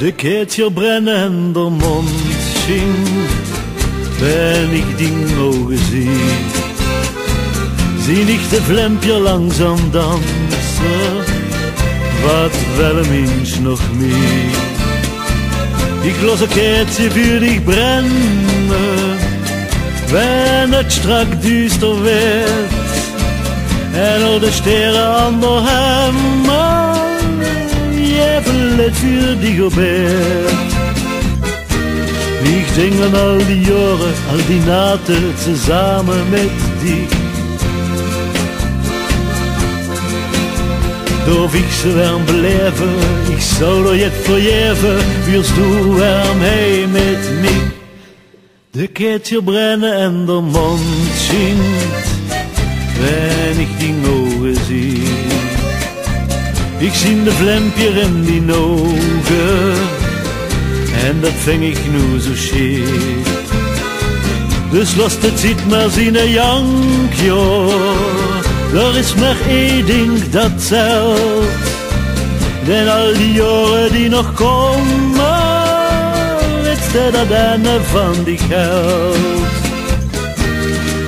De keertje brennen en de mond zien, wenn ich die Augen zie ich de Flempje langzaam dansen, wat wel een Mensch noch mehr. Ich los een keertje für dich brennen, wenn het strak düster wird, en al de sterren aan de hemel, jevelen für dich gebet. Ich denk an all die Jahre, all die Nächte zusammen mit dir. Darf ich so warm beleven, ich soll dir jetzt verjeven, wirst du warm hey mit mir. De Keertje brennen en de Mond schijnt, wenn ich die Augen zie. Ich zie de Flempje in die Augen, en dat vind ik nu zo schön. Dus lass de Zeit maar zien jank, ja. Er is maar één ding dat zählt, denn all die Jahre die noch kommen, jetzt der deine van dich hält.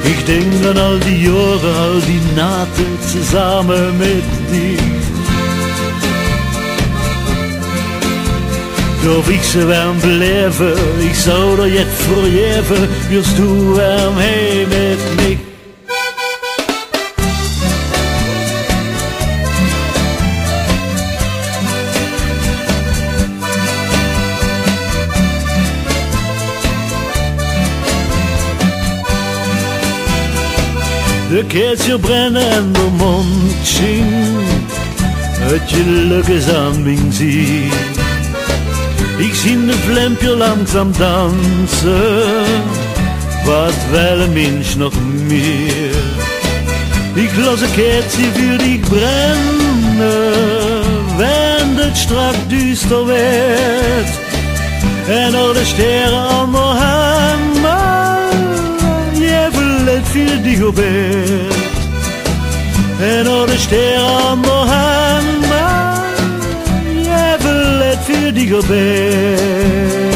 Ich denk an all die Jahre, all die Nächte zusammen mit dir. Darf ich so warm beleven, ich soll dir jetzt verjeven, wirst du warm hey mit mich. De Keertje brennen en de Mond schijnt, het geluk is aan mijn ziel. Ich zie de Flempje langzaam dansen, wat wel een Mensch noch mehr. Ich lass een Keertje für dich brennen, wenn het strak düster wird, en al de sterren aan de hemel, jevelen für dich gebet. En al de sterren aan de hemel, für die Gebet.